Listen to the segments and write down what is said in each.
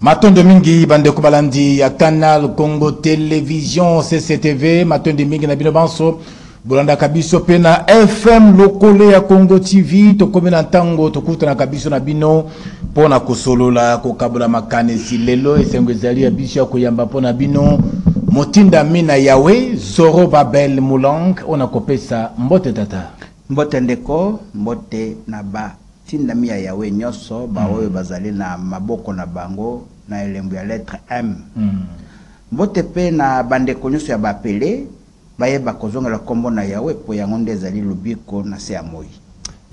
Matondo mingi bande kubalandi ya Canal Congo Télévision CCTV matondo mingi na bino banso bolanda kabiso pena FM lokole ya Congo TV to komena ntango to kutana kabiso na bino pona kosolola ko kabula makanesi lelo esengo ezali ya biso koyamba pona bino motinda mina yawe Zoro Babel Mulang ona kopesa mbote tata mbote ndeko mbote na ba tinda miya yawe nyoso ba oyo bazali na maboko na bango na elembu ya lettre M. Mbote pe na bandeko nyoso ya bapele bayeba kozonga la kombo na yawe po yango nde ezali lubiko na se ya moi.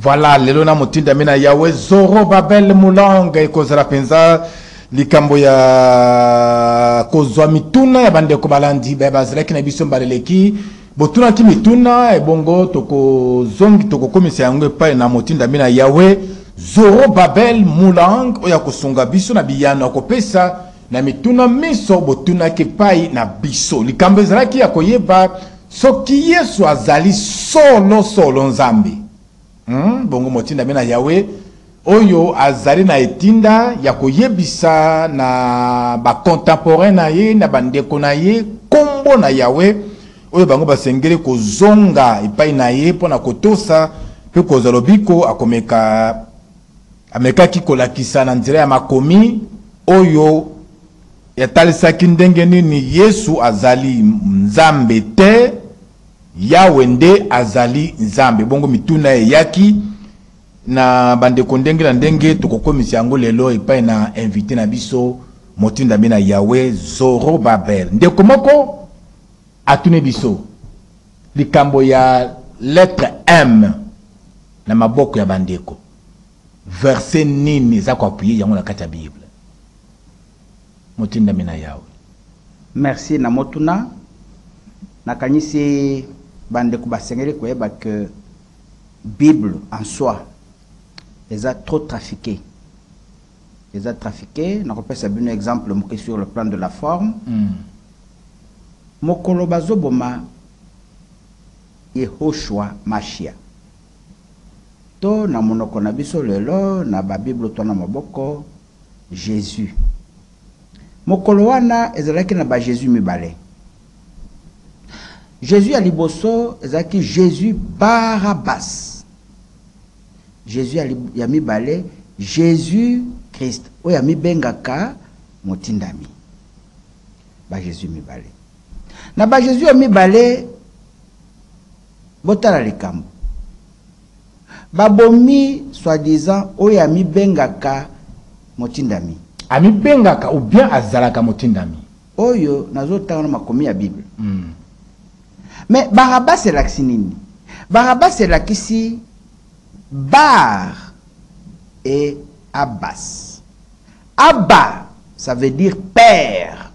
Voilà lelo na motinda mina yawe Zoro Babel Mulang ekozala penza likambo ya kozwa mituna ya bandeko balandi bazalaki na biso mbaleleki botuna ki mituna ebongo toko zongi toko komisa yango epai na motinda mina yawe Zoro Babel Mulang oya kosunga biso na biyano kopesa na mituna miso botuna ke pai na biso likambo ezalaki ya koyeba soki Yesu azali solo nzambe bongo motinda mina yawe oyo azali na etinda ya koyebisa na ba contemporain na ye na bandeko na ye kombo na yawe oyo bango basengeli kozonga epai na ye pona kotosa pe kozalobiko akomeka amekaki kolakisa na nzela ya makomi oyo yatalisaki ndenge nini Yesu azali nzambe te yawe nde azali nzambe bongo mituna yaki na bandeko ndenge na ndenge tokokomisa yango lelo epai na invité na biso motinda mina yawe Zoro Babel ndeko moko atune biso likambo ya lettre M na maboko ya bandeko verset nini za kwa appuyer yango na kati ya Bible motinda mina yawe. Merci na motuna nakanyisi bandeko basengeli koyeba que Bible en soi les a trop trafiqué. Les a trafiqués. On peut faire un exemple sur le plan de la forme. Mokolo bazoboma Yehoshua Mashia. To na monoko na biso lelo na ba Bible to na maboko Jésus. Mokolo wana ezalaki na ba Jésus mibale. Jésus à liboso ezalaki Jésus Barabbas. Jésus ya mibale Jésus Christ oya mibengaka motindami ba Jésus mibale na ba Jésus ya mibale botala likambo babomi soi-disant oya mibengaka motindami amibengaka ou bien azalaka motindami oyo nazotanga na makomi ya Bible. Mais Barabbas c'est nini? Barabbas c'est lakisi Bar et Abbas. Abba, ça veut dire père.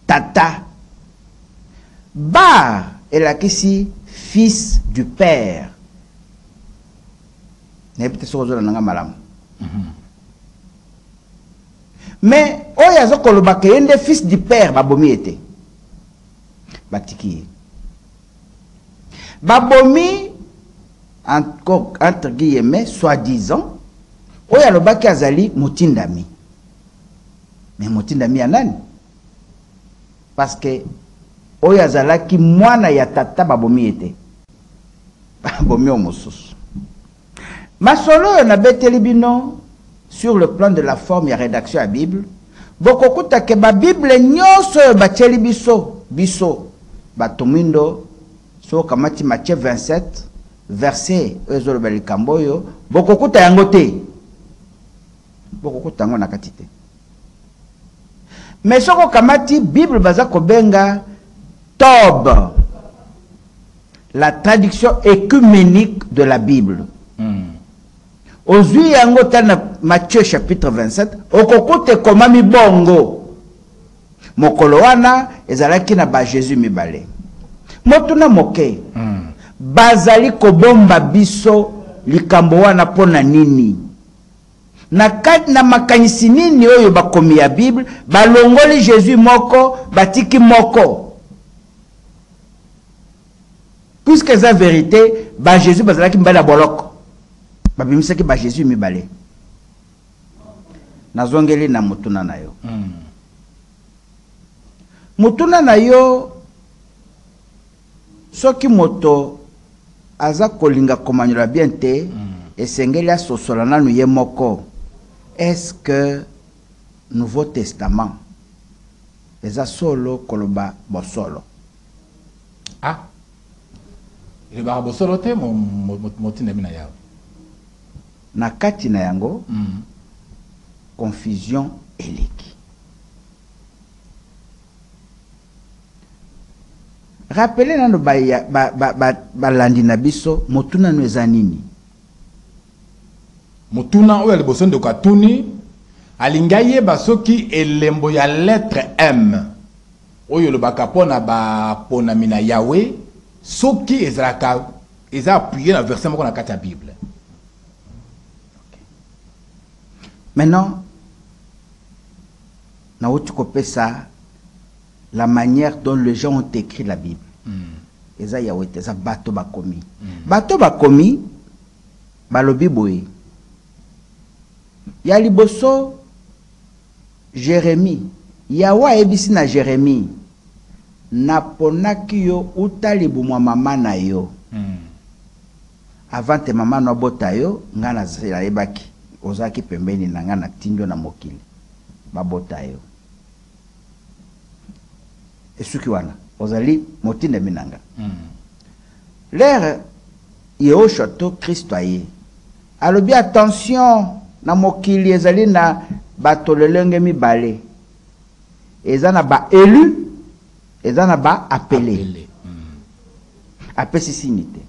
Tata. Bar est là ici, fils du père. Mais, oyazo kolobake yende fils du père, babomi était. Batiki. Babomi, encore entre guillemets, soi-disant, oya lobaki azali motindami. Mais motindami ya nani? Parce que oya zalaki mwana ya tata babomi ete. Babomi o mosusu. Masolo na beteli bino sur le plan de la forme ya rédaction ya Bible. Bokokuta ke ba Bible nyonso batieli biso batomindo so kamati Matthieu 27 verset ezolo balikamboyo bokokuta yango te bokokuta yango na kati te mais soko kamati Bible baza kobenga Tob, la traduction écuménique de la Bible. Ozui yango tana Matthieu chapitre 27 okokute komami bongo mokolo wana ezalaki na ba Jésus mibale motuna moke bazali kobomba biso likambo wana pona nini na kati na makanisi nini oyo bakomi ya Bible balongoli Jésus moko batiki moko puisque c'est la vérité ba Jésus bazalaki mbala boloko babimisaki ba Jésus mibale nazongeli na mutuna na yo. Mutuna na yo soki moto aza kolinga komanyola bien te esengeli asosola nanu ye moko. Est-ce que Nouveau Testament eza solo koloba bosolo? Ah, il va bosolo te motinda mina yawe. Na kati na yango confusion eleki. Rappelez nano balandi na biso motuna no eza nini? Motuna oyo liboso ndeko atuni alinga yeba soki elembo ya lettre M oyo lobaka pona ba pona mina yawe soki ezalaka eza appuyé na verset moko na kati ya Bible. Maintenant, na ça la manière dont les gens ont écrit la Bible. Eza yawe te, eza bato bakomi. Bato bakomi balobi boye. Ya liboso Jérémie, yawa ebisi na Jérémie. Naponaki yo utali bumwa mama na yo. Avant te mama no bota yo, ngana zela ebaki. Ozaki pembeni na ngana tindo na mokili. Babota yo. Esuki wana, ozali motinde minanga. L'air yeo château Christ aye. Alobi attention na mokili ezali na batolelenge mibale. Ezana ba élu, ezana ba appelé. Apesi sinite.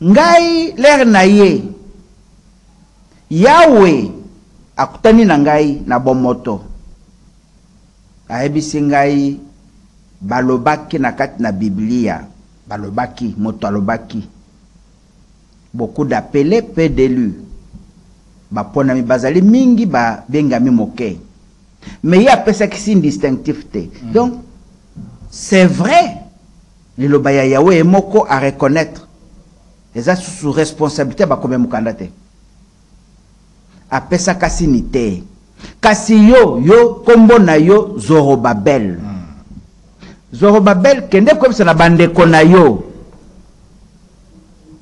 Ngai l'air na ye. Yahweh akutani na ngai na bomoto. Aebisi ngai balobaki na kati na Biblia. Balobaki, moto alobaki. Beaucoup d'appelés, peu d'élus. Baponami bazali mingi ba bengami moke. Mais il y a pesa qui signe distinctivité. Donc, c'est vrai. Le lobaya Yahweh et moko à reconnaître. Et ça sous responsabilité ba comme mukandate. A pesa kasinité. Kasi yo kombo na yo Zorobabel. Zorobabel kende comme ça na bande kona yo.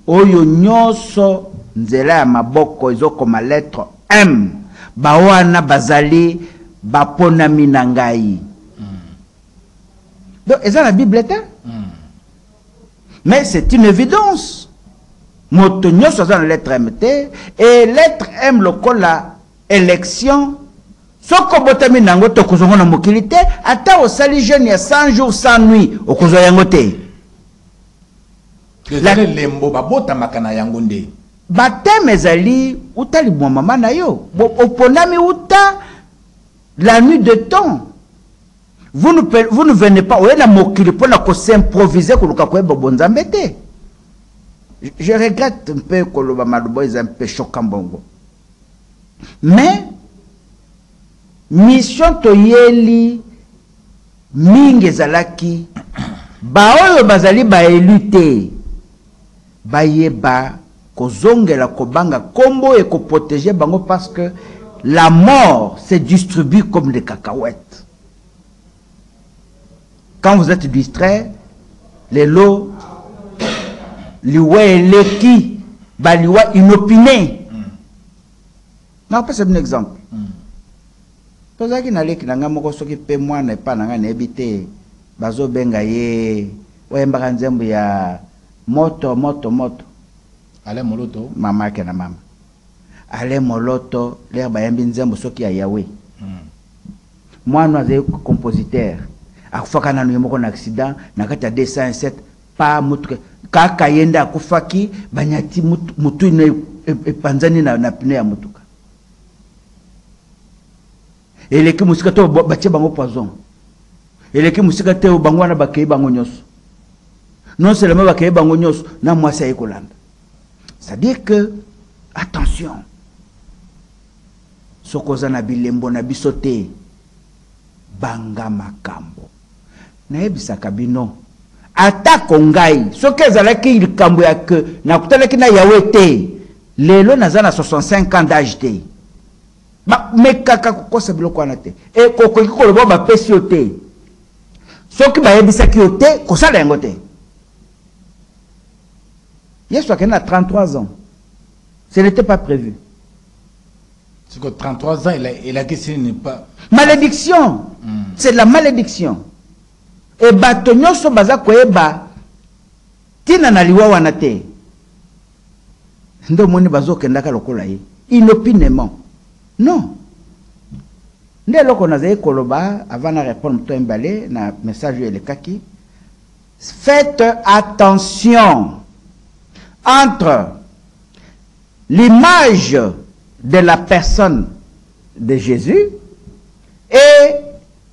Oyo nyoso nzela ya maboko ezoko ma lettre M. Bawana bazali bapona minangai. Donc est-ce la Bible est? Mais c'est une évidence. Moto nyoso za na lettre M te et lettre M lokola élection. Soko botami nango to kuzongo na mokili te ata osali jeune ya 100 jours 100 nuits okozwa yango te. La lembo babota makana yango nde. Bateme ezali utali bwa mama na yo. Oponami uta la nuit de temps. Vous ne venez pas oye na mokili pona ko s'improviser koluka ko eba bonzambe te. Je regrette un peu que le Mamadou est un peu choquant bongo. Mais mission to yeli mingi zalaki ba oyo bazali ba elite ba yeba kozongela kobanga kombo et ko protéger bango parce que la mort se distribue comme des cacahuètes. Quand vous êtes distrait, les lots liwa eleki baliwa inopiné. Non, pas c'est un exemple. Tozaki na leki na nga moko soki pe mwana epa na nga na ebite bazo benga ye oyembaka nzembo ya moto. Ale moloto mama ke na mama. Ale moloto l'air bayembi nzembo soki ya Yahweh. Mwana azali compositeur. Akufaka na moko na accident na kati ya 207 pa mutu kaka yenda akufaki banyati mutu ine epanzani na pine ya mutuka. Eleki musika to batie bango poison. Eleki musika te bango na bakei bango nyoso. Non seulement bakei bango nyoso na mwasi ayikolanda. C'est-à-dire que attention. Sokoza na bilembo na bisote banga makambo. Na ebisaka bino ata kongai soki ezalaki likambo ya ke nakutalaki na Yahweh te lelo nazana 65 ans d'âge te ba mekaka kokosa biloko wana te e kokoki koloba bapesi yo te soki bayebisaki yo te kosala yango te. Yesu akende à 33 ans. Ce n'était pas prévu. C'est que 33 ans, il a question n'est pas... Malédiction. C'est de la malédiction. Et batonyo so baza koyeba tina na liwa wana te. Ndo moni bazo kendaka lokola ye. Inopinément. Non. Nde loko nazaye koloba avant de répondre to mbale na message le kaki. Faites attention entre l'image de la personne de Jésus et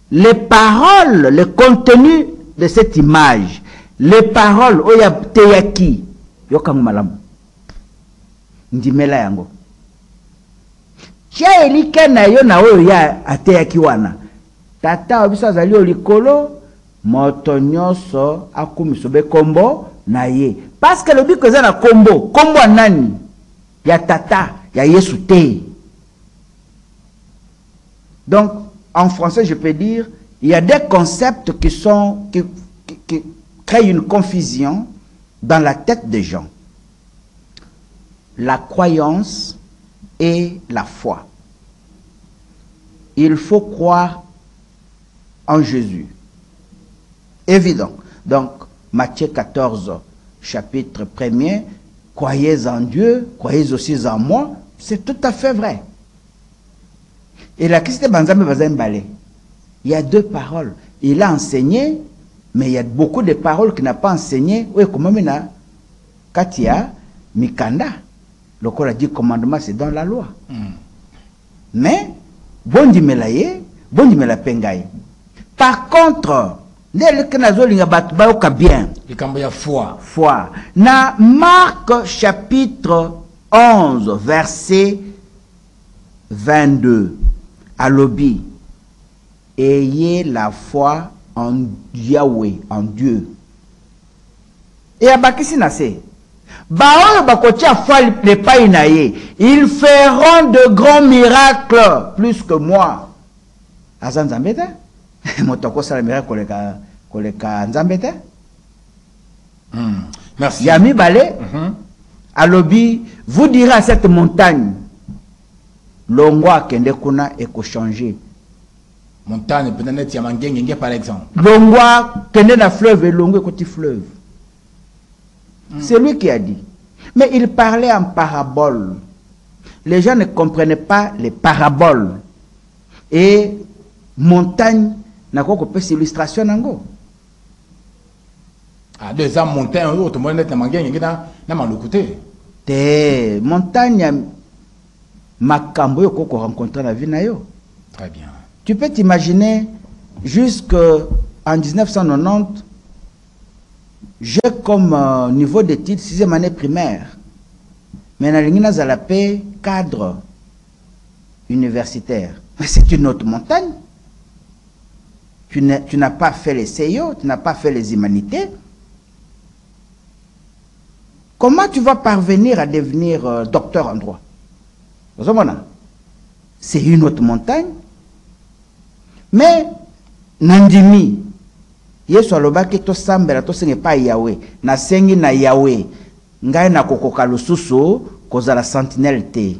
les paroles, le contenu de cette image. Les paroles, oya teyaki, yokangu malamu. Ndimela yango. Chia elike na yo na oyo ya ateyaki wana. Tata obiso azali olikolo, moto nyonso akumiso be kombo na ye. Parce que le but que ça na kombo anani, ya tata, ya Yesu te. Donc, en français, je peux dire, il y a des concepts qui créent une confusion dans la tête des gens. La croyance et la foi. Il faut croire en Jésus. Évident. Donc, Matthieu 14, chapitre 1er, croyez en Dieu, croyez aussi en moi, c'est tout à fait vrai. Et la Christ Banzambe Bazambale, il y a deux paroles. Il a enseigné, mais il y a beaucoup de paroles qu'il n'a pas enseignées. Oui, comment maintenant, Katia, Mikanda, le Coran a dit commandement, c'est dans la loi. Mais, bon di melaye, bon di melapengaye. Par contre, dès que nous avons bien, foi. Na Marc chapitre 11, verset 22. À l'obi, ayez la foi en Yahweh, en Dieu. Et à Bakisi Nase, ils feront de grands miracles plus que moi. Azan Zambeta? Motoko sala miracle koleka Nzambeta? Merci. Yami Balé, à l'obi, vous direz à cette montagne, Longwa kende kuna eko changer. Montagne peut-être Yamangenge par exemple. Longwa kende na fleuve et Longwa côté fleuve. C'est lui qui a dit. Mais il parlait en parabole. Les gens ne comprenaient pas les paraboles. Et montagne n'a quoi que c'est illustration nango. Ah, deux ans montagne autre monde na mangenge na malukuté. Te montagne makambo yo koko rencontrer la vie na yo. Très bien. Tu peux t'imaginer jusqu'en 1990, j'ai comme niveau d'études 6e année primaire. Mais dans la paix cadre universitaire. Mais c'est une autre montagne. Tu n'as pas fait les CIO, tu n'as pas fait les humanités. Comment tu vas parvenir à devenir docteur en droit? C'est une autre montagne. Mais, Nandimi, Yesu alobaki to sambela to senge pa Yahweh, na sengi na Yahweh, ngai na kokoka lususu koza la sentinelle te.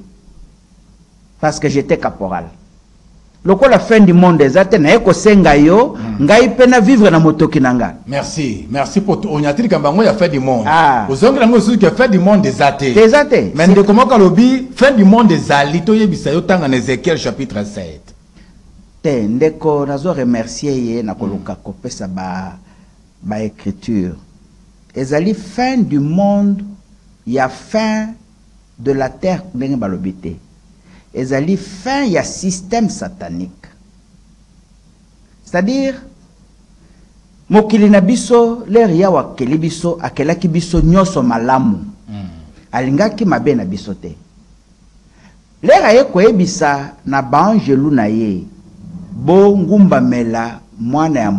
Parce que j'étais caporal. Loko la fin du monde ezate na eko senga yo, ngai pena vivre na motoki nanga. Merci, merci pour on a dit kambango ya fin du monde. Ah. Ozongi nango su que fin du monde des athées. Des athées. Mais de comment kalobi fin du monde des alito yebisa yo tanga en Ézéchiel chapitre 7. Te ndeko nazo remercier ye na koluka kopesa ba écriture. Ezali fin du monde, il y a fin de la terre ndenge balobité. Ezali fin il y a système satanique. C'est-à-dire mokili na biso l'air ya wa kelibiso akelaki biso nyoso malamu. Alingaki mabe na biso te. L'air aye koyebisa na banjelu na ye. Bo ngumba mela mwana ya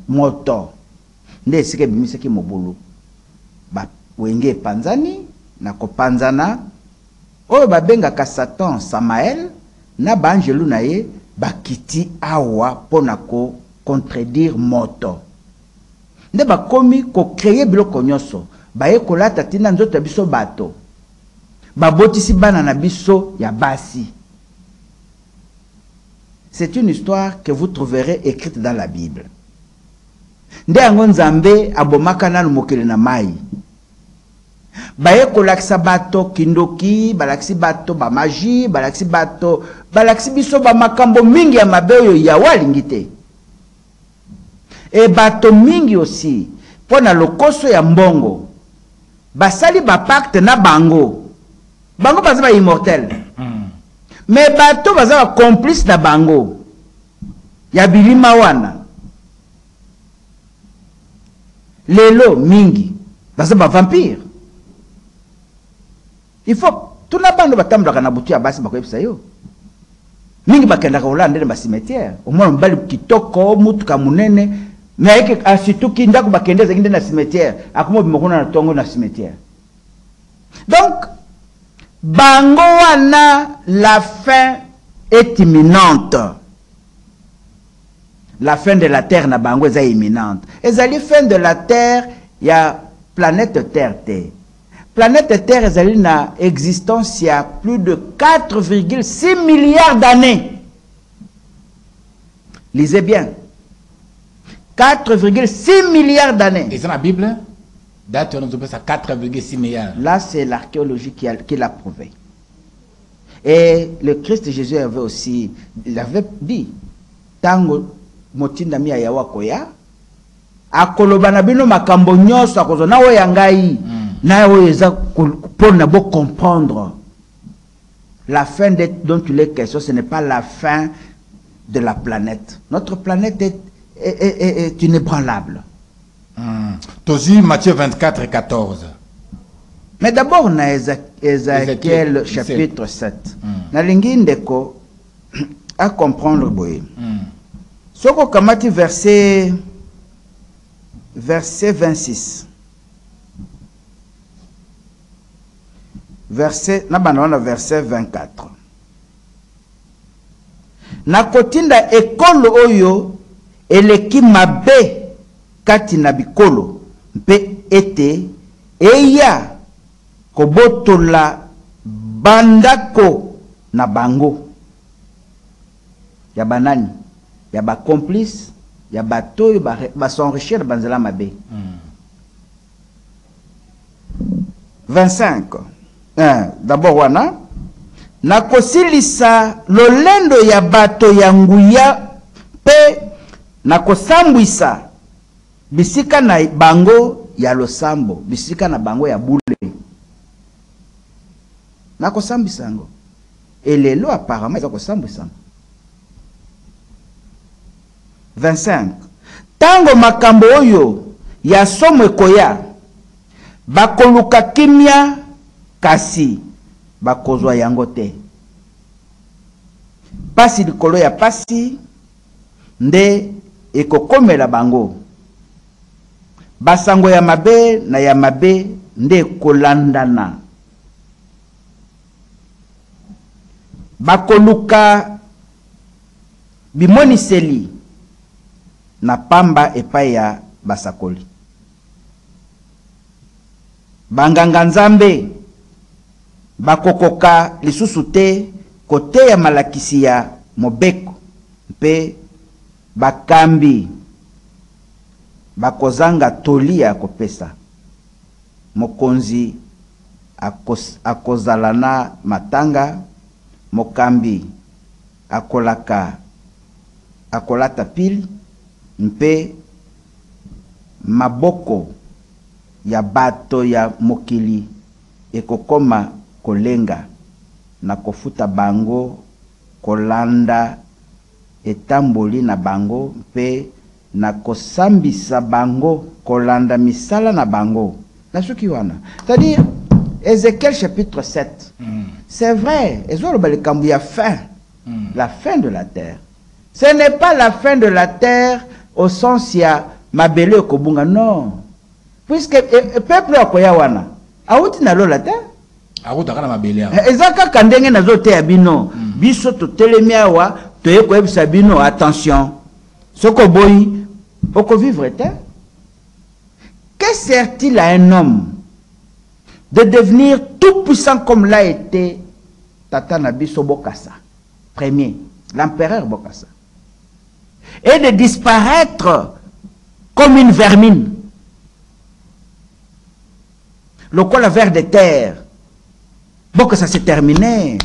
moto nde sike bimiseki mobulu ba wenge panzani na kopanzana oyo babengaka Satan Samael na banjelu na ye bakiti awa pona ko contredire moto nde bakomi ko créer biloko nyonso baye kolata tina nzoto biso bato babotisi bana na biso ya basi. C'est une histoire que vous trouverez écrite dans la Bible. Nde yango Nzambe abomaka nanu mokili na mai. Baye kolakisa bato kindoki, balakisi bato ba magie, balakisi bato, balakisi biso ba makambo mingi ya mabe oyo ya walingi te. E bato mingi aussi pona lokoso ya mbongo. Basali ba pacte na bango. Bango baza ba immortel. Mais bato baza ba complice na bango. Ya bilima wana. Lelo mingi baza ba vampire. Il faut tout na bando batambla na butu ya basi bakoyebisa yo. Mingi bakenda ka Hollande na cimetière. Au moins mbali kitoko mutuka munene mais avec asituki ndako bakendeza nginde na cimetière. Akumo bimokona na tongo na cimetière. Donc bango wana la fin est imminente. La fin de la terre na bango est imminente. Ezali fin de la terre ya planète Terre te. Planète Terre ezali na existence il y a plus de 4,6 milliards d'années. Lisez bien. 4,6 milliards d'années. Et c'est la Bible? Date on nous ça 4,6 milliards. Là, c'est l'archéologie qui l'a prouvé. Et le Christ Jésus avait aussi, il avait dit, tango motinda mi ayawa koya, akoloba na bino makambo nyoso akozo na wo yangai, na wo eza pour na bo comprendre. La fin dont il est question, ce n'est pas la fin de la planète. Notre planète est inébranlable. Tozi Matthieu 24 et 14. Mais d'abord, on a Ézéchiel chapitre 7. Na lingi ndeko à comprendre boye. Soko kamati verset 26. Verset 24. Na kotinda ekolo oyo eleki mabe kati na bikolo mpe ete eya kobotola bandako na bango ya banani ya ba complice ya bato ba s'enrichir banzela mabe. 25. D'abord wana na kosilisa lolendo ya bato ya nguya pe na kosambwisa bisika na bango ya losambo, bisika na bango ya bule. Na kosambwisa ngo. Elelo apparemment za kosambwisa. 25. Tango makambo oyo ya somo ekoya bakoluka kimia kasi bakozwa yango te. Pasi likolo ya pasi nde ekokomela bango. Basango ya mabe na ya mabe nde kolandana. Bakoluka bimoniseli na pamba epai ya basakoli. Banganga nzambe bakokoka lisusu te kote ya malakisi ya mobeko mpe bakambi bakozanga toli ya kopesa. Mokonzi akozala na matanga, mokambi akolata pili mpe maboko ya bato ya mokili ekokoma kolenga na kofuta bango kolanda etamboli na bango mpe na kosambisa bango kolanda misala na bango. Na suki wana. C'est-à-dire Ézéchiel chapitre 7. C'est vrai, il y a fin. La fin de la terre. Ce n'est pas la fin de la terre au sens il y a mabele kobunga, non. Puisque le peuple akoya wana, auti na lo la terre. akutaka na mabele ezaka kandenge nazote ya bino biso to telemia wa to yekoyebisa bino attention soko boyi oko vivre te. Que sert-il à un homme de devenir tout puissant comme l'a été Tata Nabiso Bokassa, premier, l'empereur Bokassa, et de disparaître comme une vermine, le col à vers de terre. Bokassa c'est terminé.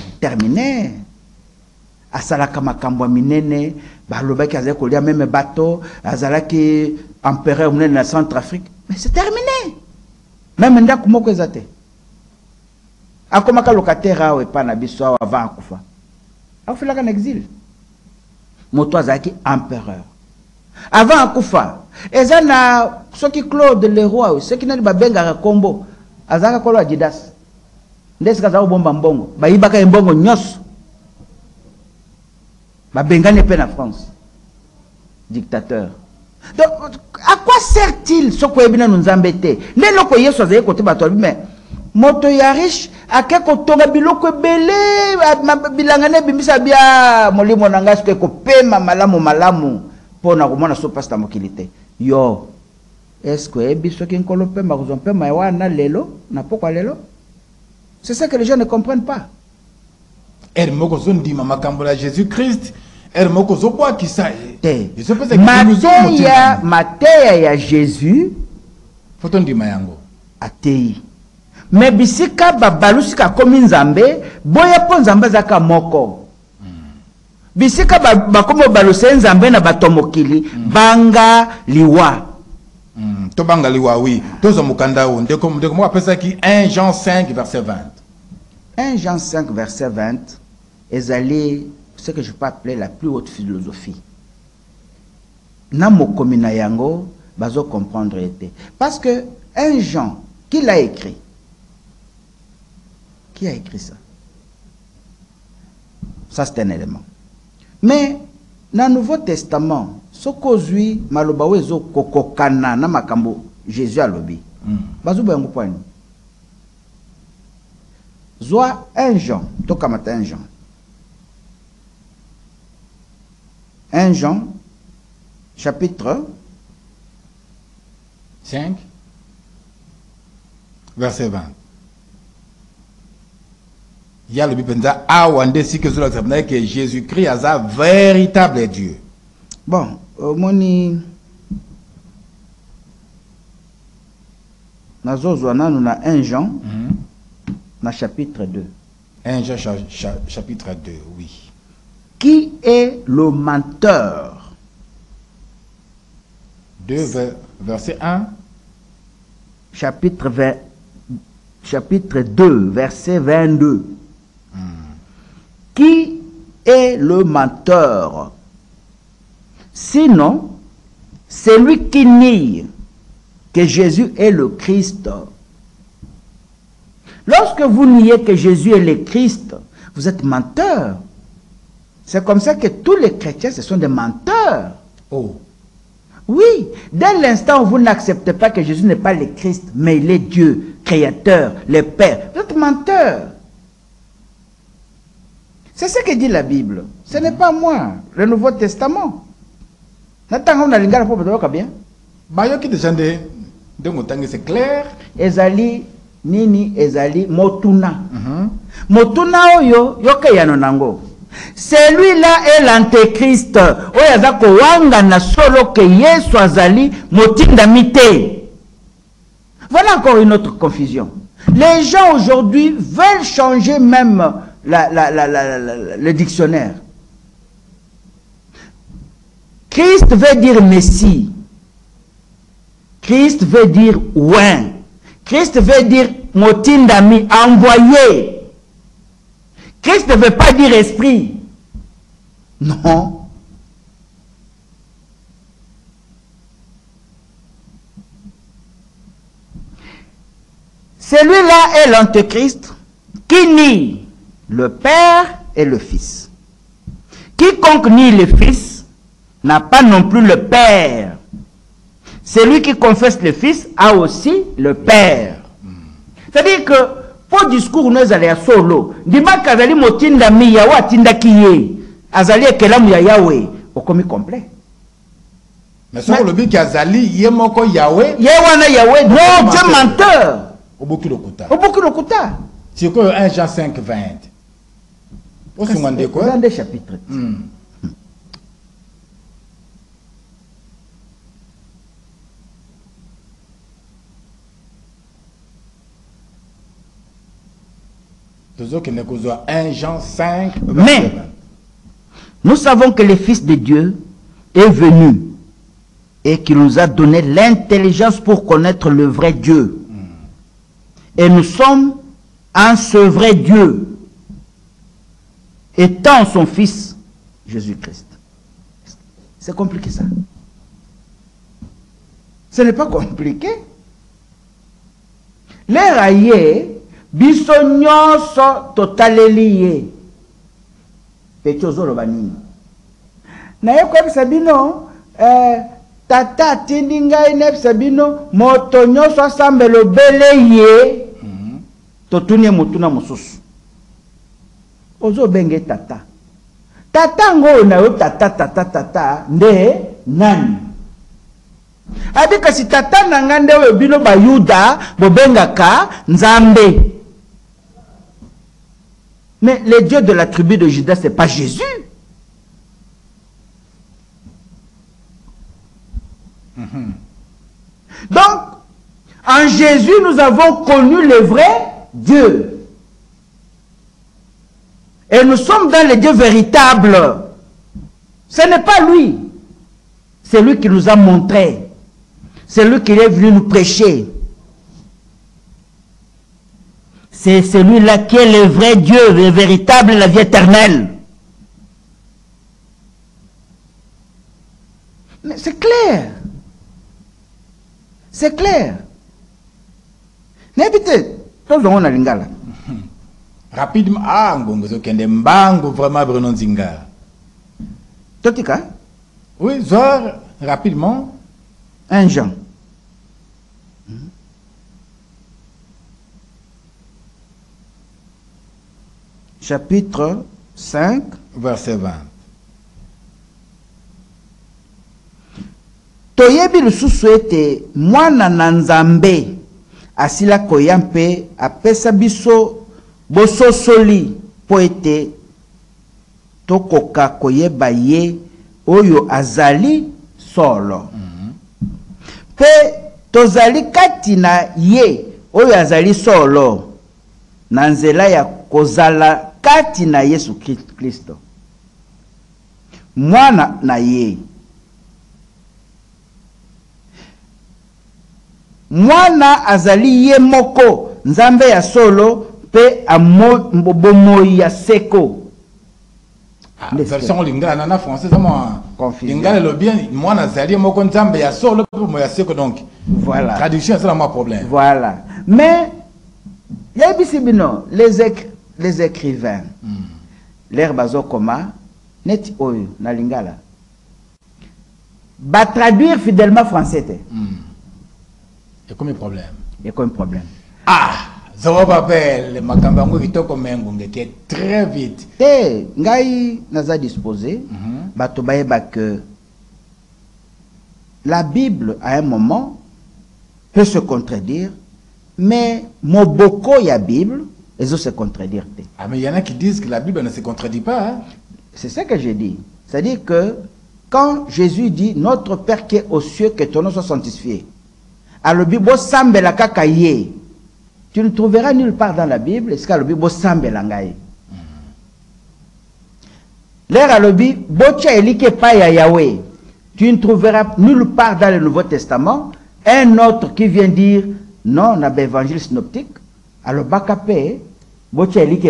Asalaka makambo minene, balobaki azali kolia même bateau, azalaki empereur munene na Centrafrique. Mais c'est terminé. Même ndako moko ezate. Akomaka locataire awe pa na biso avant akufa. Akufilaka en exil. Moto azalaki empereur. Avant akufa, eza na soki Claude Leroy, soki na babengaka kombo, azalaka kolo Adidas. Ndesika za bomba mbongo, bayibaka mbongo nyos. Babengane pe na France. Dictateur. Donc, à quoi sert-il ce que nous nous embêter? Les locaux y sont côté bateau, mais moto ya riche, à quel côté biloko belé, bilangane bimisa bia, molimo nangas que pema malamu, pour na romana so pasta mokilité. Yo, est-ce que ebiso qui nkolope ma rozompe ma wana lelo, na pourquoi lelo? C'est ça que les gens ne comprennent pas. Moko zondi mama kambola Jésus-Christ. Moko zokwa ki sa. Mateya ya Jésus. Foto ndima yango. Atei. Mais bisika babalusika komi nzambe, boya po nzambe zaka moko. Bisika bakomo baluse nzambe na batomokili, banga liwa. To banga liwa, oui. Tozo mukanda o. Ndeko mo apesa ki 1 Jean 5 verset 20. 1 Jean 5 verset 20 ezali ce que je peux appeler la plus haute philosophie. Namo komina yango bazo comprendre été. Parce que 1 Jean, qui l'a écrit? Qui a écrit ça? Ça c'est un élément. Mais dans le Nouveau Testament, ce qu'ozui maloba wezo kokokana na makambo Jésus a lobi. Bazo bango point. Zoa 1 Jean, tokamata 1 Jean. 1 Jean, chapitre 5, verset 20. Il y a le bipenza awande si que cela s'appelle que Jésus-Christ est un véritable Dieu. Bon, moni nazozo nanu na 1 Jean, na chapitre 2. 1 Jean chapitre 2, oui. Qui est le menteur? 2 verset 1. Chapitre 2, verset 22. Qui est le menteur? Sinon, celui qui nie que Jésus est le Christ. Lorsque vous niez que Jésus est le Christ, vous êtes menteur. C'est comme ça que tous les chrétiens, ce sont des menteurs. Oh. Oui, dès l'instant où vous n'acceptez pas que Jésus n'est pas le Christ, mais il est Dieu, créateur, le Père, vous êtes menteur. C'est ce que dit la Bible. Ce n'est pas moi, le Nouveau Testament. C'est clair. Ezali nini ezali motuna. Motuna oyo yoke yanonango. Celui-là est l'antéchrist. Oyazako wanga na solo ke Yesu azali motinda mite. Voilà encore une autre confusion. Les gens aujourd'hui veulent changer même le dictionnaire. Christ veut dire Messie. Christ veut dire ouin. Christ veut dire motindami, envoyé. Christ ne veut pas dire esprit. Non. Celui-là est l'antéchrist qui nie le Père et le Fils. Quiconque nie le Fils n'a pas non plus le Père. Celui qui confesse le Fils a aussi le Père. C'est-à-dire que po discours nous ezali ya solo ndimaka azali motindami yawe atindaki ye azali ekelamu ya yawe okomi complet. Mais sur le but qui azali yemoko Yahweh. Yewana Yahweh, non, Dieu menteur. Au beaucoup de kuta. Au beaucoup de kuta. C'est quoi 1 Jean 5, 20. Au second de quoi? Dans des chapitres. Toujours qu'il n'est qu'au 1 Jean 5. Mais nous savons que le Fils de Dieu est venu et qu'il nous a donné l'intelligence pour connaître le vrai Dieu. Et nous sommes en ce vrai Dieu, étant son Fils, Jésus-Christ. C'est compliqué ça. Ce n'est pas compliqué. Les raillés, bisognos totalelié. Petozolo banini. Na yoko sabino tata tindinga ine sabino moto nyoso asambelo beleye totunie mutuna mususu ozo benge tata tata ngo na yo tata nde nani abika si tata nanga nde we bino bayuda bobengaka nzambe. Mais le Dieu de la tribu de Juda, ce n'est pas Jésus. Donc, en Jésus, nous avons connu le vrai Dieu. Et nous sommes dans le Dieu véritable. Ce n'est pas lui. C'est lui qui nous a montré. C'est lui qui est venu nous prêcher. C'est celui-là qui est le vrai Dieu, le véritable, la vie éternelle. Mais c'est clair. C'est clair. N'habitez, tous on a lingala. Rapidement, ah, ngongo kende mbango vraiment Bruno Nzinga. Totika? Oui, Zor, rapidement. 1 Jean. Chapitre 5, verset 20. Toyebi lususu ete mwana na nzambe asila koya mpe apesa biso bososoli po ete tokoka koyeba ye oyo azali solo. Pe tozali kati na ye oyo azali solo na nzela ya kozala kati na Yesu Kristo mwana na ye. Mwana azali ye moko nzambe ya solo pe bomoi ya seko. Version lingala nana français sama lingala le bien mwana azali moko nzambe ya solo pe bomoi ya seko, donc voilà. Traduction c'est là problème. Voilà. Mais les écrivains, l'air bazo koma net oyo na lingala ba traduire fidèlement français te. Et comme problème. Et comme problème. Ah, Zorobabel, makambango kitoko mengo ngeke très vite. Te ngai naza disposé bato bayeba que la Bible à un moment peut se contredire, mais moboko ya Bible ils se contredire. Ah, mais il y en a qui disent que la Bible ne se contredit pas. Hein? C'est ça que j'ai dit. C'est-à-dire que quand Jésus dit notre Père qui est aux cieux, que ton nom soit sanctifié, à la Bible, tu ne trouveras nulle part dans la Bible, est-ce qu'à la Bible, l'air à la Bible, Yahweh, tu ne trouveras nulle part dans le Nouveau Testament un autre qui vient dire non, on a l'évangile synoptique. Alors, bakapé, c'est-à-dire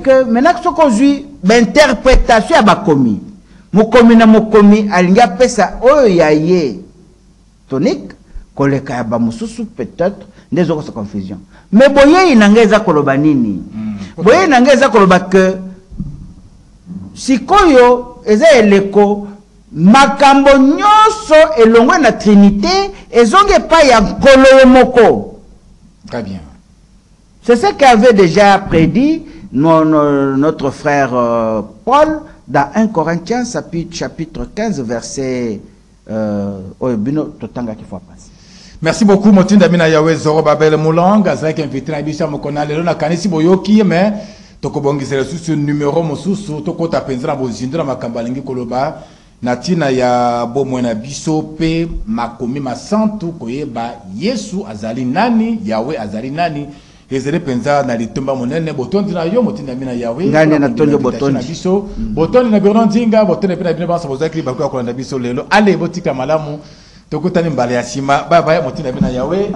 que maintenant que ce qu'on dit, l'interprétation a bakomi, mukomi na mukomi, alinga pesa oyaye tonique, koleka ya bamususu peut-être, des autres confusion. Mais boye inangeza koloba nini? Boye inangeza koloba que sikoyo eza eleko makambo nyoso elongwe na trinité ezonge pa ya nkolo moko. Très bien. C'est ce qu'avait déjà prédit notre frère Paul dans 1 Corinthiens chapitre 15 verset Merci beaucoup Motinda Mina Yahweh Zorobabel Moulang azaki invité na biso mokona lelo na kanisi boyoki mais tokobongisa susu numéro mosusu tokota penza na bozindo na makamba lingi koloba na tina ya bomwe na biso pe makomi masantu koyeba Yesu azali nani, Yahweh azali nani. Ezele penza na litumba monene botondi na yo Motinda Mina Yahweh ngane na tonjo botondi biso botondi na Bernard Nzinga botondi na bino bansa bozaki bakwa kolanda biso lelo ale botika malamu tokutani mbale ya sima bye bye Motinda Mina Yahweh